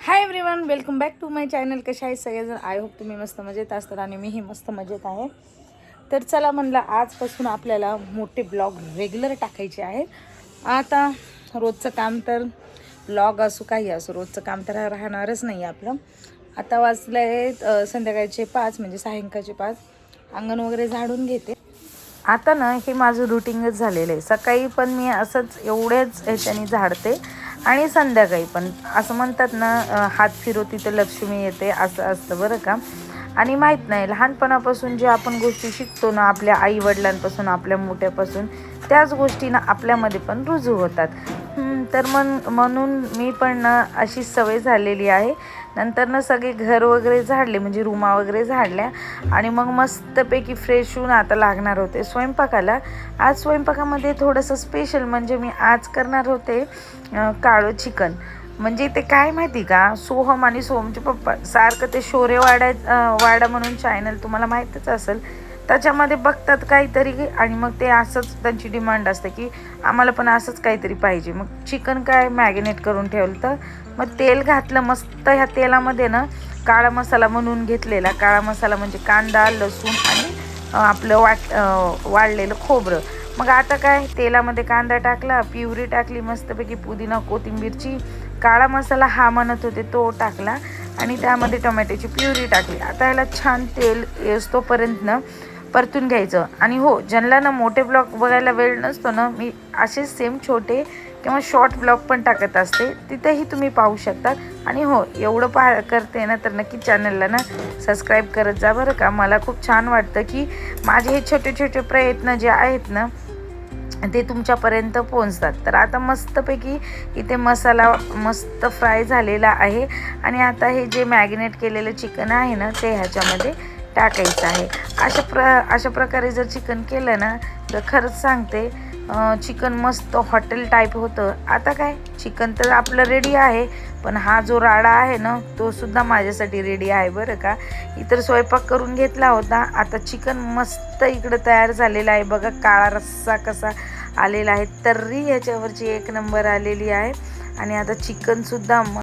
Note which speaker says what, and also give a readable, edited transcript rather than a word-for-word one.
Speaker 1: High everyone, welcome back to my channel. कशा आहे सगळेजण? आय होप तुम्ही मस्त मजेत असतात आणि मीही मस्त मजेत आहे. तर चला म्हणलं, आजपासून आपल्याला मोठे ब्लॉग रेग्युलर टाकायचे आहेत. आता रोजचं काम तर ब्लॉग असो काही असो, रोजचं काम तर राहणारच नाही आपलं. आता वाजले आहेत संध्याकाळचे 5 म्हणजे सायंकाळचे 5. अंगण वगैरे झाडून घेते. आता ना हे माझं रुटीनच झालेलं आहे. सकाळी पण मी असंच एवढ्याच ह्याच्याने झाडते आणि संध्याकाळी पण. असं म्हणतात ना, हात फिरवती तर लक्ष्मी येते, असं असतं बरं का. आणि माहीत नाही, लहानपणापासून जे आपण गोष्टी शिकतो ना, आपल्या आईवडिलांपासून, आपल्या मोठ्यापासून, त्याच गोष्टी ना आपल्यामध्ये पण रुजू होतात. तर म्हणून मी पण ना अशी सवय झालेली आहे. नंतर ना सगळे घर वगैरे झाडले, म्हणजे रूमा वगैरे झाडल्या आणि मग मस्तपैकी फ्रेश होऊन आता लागणार होते स्वयंपाकाला. आज स्वयंपाकामध्ये थोडंसं स्पेशल, म्हणजे मी आज करणार होते काळं चिकन. म्हणजे ते काय माहिती का, सोहम आणि सोहमचे पप्पा सारखं ते शोरे वाडा म्हणून चॅनल तुम्हाला माहीतच असेल, त्याच्यामध्ये बघतात काहीतरी आणि मग ते असंच त्यांची डिमांड असते की आम्हाला पण असंच काहीतरी पाहिजे. मग चिकन काय मॅरिनेट करून ठेवलं, तर मग तेल घातलं मस्त. ह्या तेलामध्ये ना काळा मसाला बनवून घेतलेला. काळा मसाला म्हणजे कांदा, लसूण आणि आपलं वाळलेलं खोबरं. मग आता काय, तेलामध्ये कांदा टाकला, प्युरी टाकली मस्तपैकी, पुदिना कोथिंबीरची, काळा मसाला हा म्हणत होते तो टाकला आणि त्यामध्ये टोमॅटोची प्युरी टाकली. आता याला छान तेल येतोपर्यंत ना परतून घ्यायचं. आणि हो, ज्यांना ना मोठे ब्लॉग बघायला वेळ नसतो ना, मी असेच सेम छोटे किंवा शॉर्ट ब्लॉग पण टाकत असते, तिथेही तुम्ही पाहू शकतात. आणि हो, एवढं करते ना, तर नक्की चॅनलला ना सबस्क्राईब करत जा बरं का. मला खूप छान वाटतं की माझे हे छोटे छोटे प्रयत्न जे आहेत ना ते तुमच्यापर्यंत पोहोचतात. तर आता मस्तपैकी इथे मसाला मस्त फ्राय झालेला आहे आणि आता हे जे मॅरिनेट केलेलं चिकन आहे ना, ते ह्याच्यामध्ये टाकायचं आहे. अशा प्रकारे जर चिकन केलं ना, तर खरंच सांगते, चिकन मस्त हॉटेल टाईप होतं. आता काय, चिकन तर आपलं रेडी आहे, पण हा जो राडा आहे ना, तो सुद्धा माझ्यासाठी रेडी आहे बरं का. इतर स्वयंपाक करून घेतला होता. आता चिकन मस्त इकडं तयार झालेला आहे बघा. काळा रस्सा कसा आलेला आहे, तर्री ह्याच्यावरची एक नंबर आलेली आहे. आणि आता चिकनसुद्धा